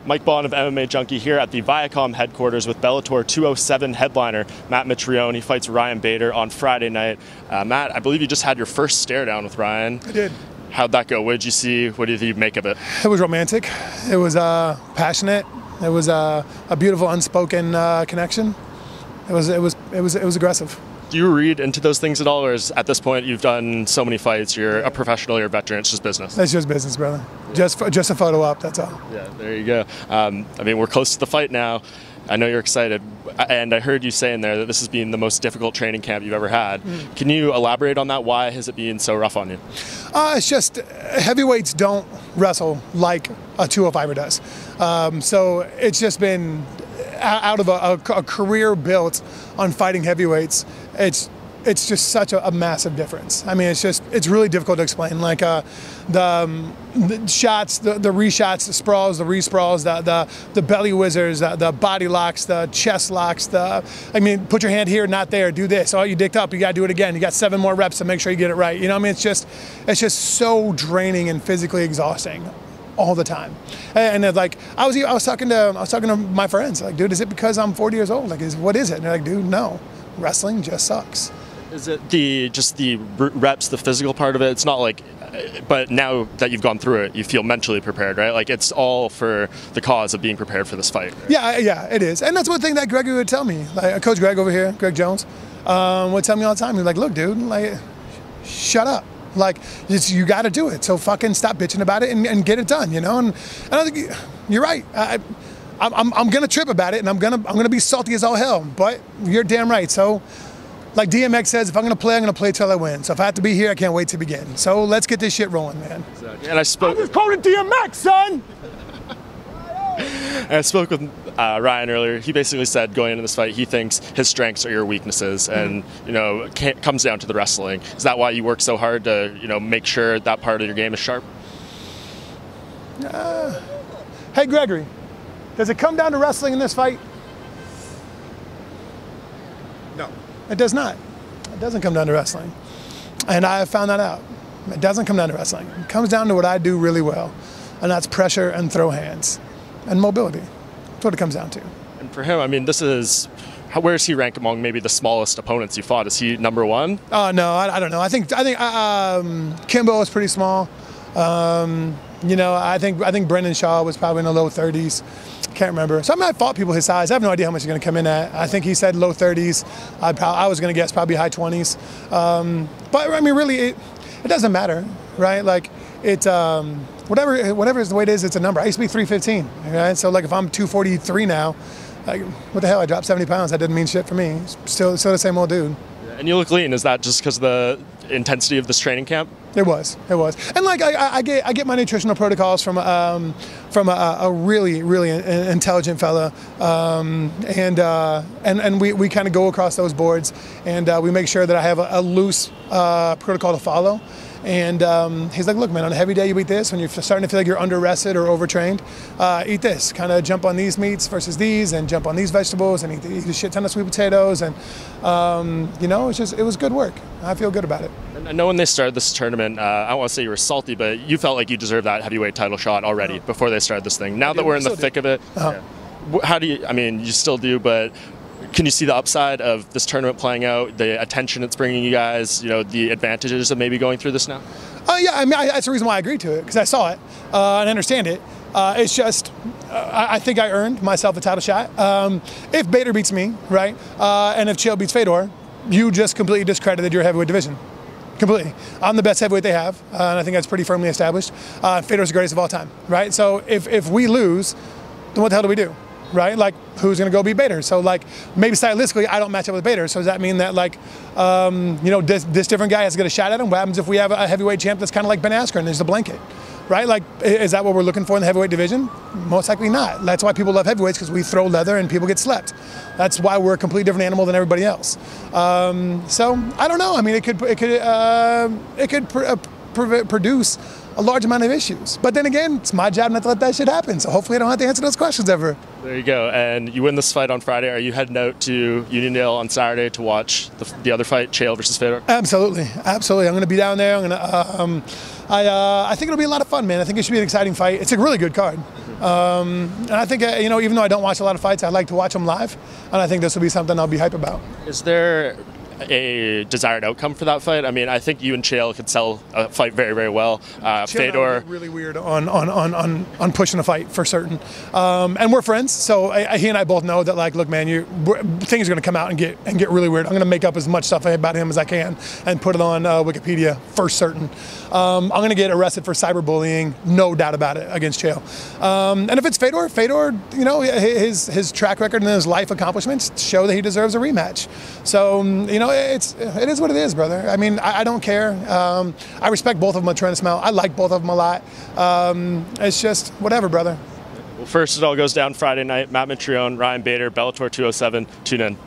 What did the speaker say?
Mike Bohn of MMA Junkie here at the Viacom headquarters with Bellator 207 headliner Matt Mitrione. He fights Ryan Bader on Friday night. Matt, I believe you just had your first stare down with Ryan. I did. How'd that go? What did you see? What did you make of it? It was romantic. It was passionate. It was a beautiful unspoken connection. It was aggressive. Do you read into those things at all, or is at this point you've done so many fights, you're a professional, you're a veteran, it's just business? It's just business, brother. Just a photo op, that's all. Yeah, there you go. I mean, we're close to the fight now. I know you're excited, and I heard you saying there that this has been the most difficult training camp you've ever had. Can you elaborate on that? Why has it been so rough on you? It's just heavyweights don't wrestle like a 205er does. So it's just been out of a career built on fighting heavyweights. It's just such a massive difference. I mean, it's really difficult to explain. Like the shots, the reshots, the sprawls, the resprawls, the belly whizzers, the body locks, the chest locks. I mean, put your hand here, not there. Do this. Oh, you dicked up. You got to do it again. You got 7 more reps to make sure you get it right. You know, what I mean, it's just so draining and physically exhausting all the time. And like I was talking to my friends. Like, dude, is it because I'm 40 years old? Like, what is it? And they're like, dude, no, wrestling just sucks. Is it just the reps, the physical part of it? It's not like, but now that you've gone through it, you feel mentally prepared, right? Like, it's all for the cause of being prepared for this fight. Right? Yeah, it is. And that's one thing that Gregory would tell me. Like, Coach Greg over here, Greg Jones, would tell me all the time. He's like, look, dude, like, shut up. Like, you got to do it. So fucking stop bitching about it and get it done, you know? And I think you're right. I'm gonna trip about it, and I'm gonna be salty as all hell. But you're damn right. So, like DMX says, if I'm gonna play till I win. So if I have to be here, I can't wait to begin. So let's get this shit rolling, man. Exactly. And I just quoted DMX, son. And I spoke with Ryan earlier. He basically said going into this fight, he thinks his strengths are your weaknesses, and you know, it comes down to the wrestling. Is that why you work so hard to, you know, make sure that part of your game is sharp? Hey, Gregory, does it come down to wrestling in this fight? No, it does not. It doesn't come down to wrestling, and I have found that out. It doesn't come down to wrestling. It comes down to what I do really well, and that's pressure and throw hands and mobility. That's what it comes down to. And for him, I mean, where does he rank among maybe the smallest opponents you fought? Is he number one? No, I don't know. I think Kimbo is pretty small. You know, I think Brendan Shaw was probably in the low 30s. Can't remember. So I mean, I fought people his size. I have no idea how much he's going to come in at. I think he said low 30s. I was going to guess probably high 20s. But I mean, really, it doesn't matter, right? Like, it's whatever is the way it is, it's a number. I used to be 315, right? So like, if I'm 243 now, like, what the hell? I dropped 70 pounds. That didn't mean shit for me. Still the same old dude. And you look lean. Is that just because of the intensity of this training camp? It was, and like I get my nutritional protocols from a really intelligent fella, and we kind of go across those boards, and we make sure that I have a loose protocol to follow. And he's like, look, man, on a heavy day you eat this. When you're starting to feel like you're under-rested or overtrained, eat this. Kind of jump on these meats versus these, and jump on these vegetables, and eat a shit ton of sweet potatoes. And, you know, it was good work. I feel good about it. And I know when they started this tournament, I don't want to say you were salty, but you felt like you deserved that heavyweight title shot already before they started this thing. Now that we're in the thick of it, how do you, I mean, you still do, but can you see the upside of this tournament playing out, the attention it's bringing you guys, you know, the advantages of maybe going through this now? Yeah, I mean, that's the reason why I agreed to it, because I saw it and I understand it. It's just, I think I earned myself a title shot. If Bader beats me, right, and if Chael beats Fedor, you just completely discredited your heavyweight division. Completely. I'm the best heavyweight they have, and I think that's pretty firmly established. Fedor's the greatest of all time, right? So if we lose, then what the hell do we do? Right? Like, who's going to go beat Bader? So, like, maybe stylistically, I don't match up with Bader. So does that mean that, like, you know, this different guy has to get a shot at him? What happens if we have a heavyweight champ that's kind of like Ben Askren? There's the blanket, right? Like, is that what we're looking for in the heavyweight division? Most likely not. That's why people love heavyweights, because we throw leather and people get slept. That's why we're a completely different animal than everybody else. So I don't know. I mean, it could produce a large amount of issues. But then again, it's my job not to let that shit happen. So hopefully I don't have to answer those questions ever. There you go. And you win this fight on Friday. Are you heading out to Uniondale on Saturday to watch the other fight, Chael versus Fedor? Absolutely. Absolutely. I'm going to be down there. I think it'll be a lot of fun, man. I think it should be an exciting fight. It's a really good card. And I think, even though I don't watch a lot of fights, I like to watch them live. And I think this will be something I'll be hype about. Is there a desired outcome for that fight? I mean, I think you and Chael could sell a fight very, very well. Fedor really weird on pushing a fight for certain, and we're friends, so he and I both know that, like, look, man, things are going to come out and get really weird. I'm going to make up as much stuff about him as I can and put it on Wikipedia for certain. I'm going to get arrested for cyberbullying, no doubt about it, against Chael. And if it's Fedor, his track record and his life accomplishments show that he deserves a rematch. So it is what it is, brother. I mean, I don't care. I respect both of them a tremendous amount. I like both of them a lot. It's just whatever, brother. Well, first it all goes down Friday night. Matt Mitrione, Ryan Bader, Bellator 207. Tune in.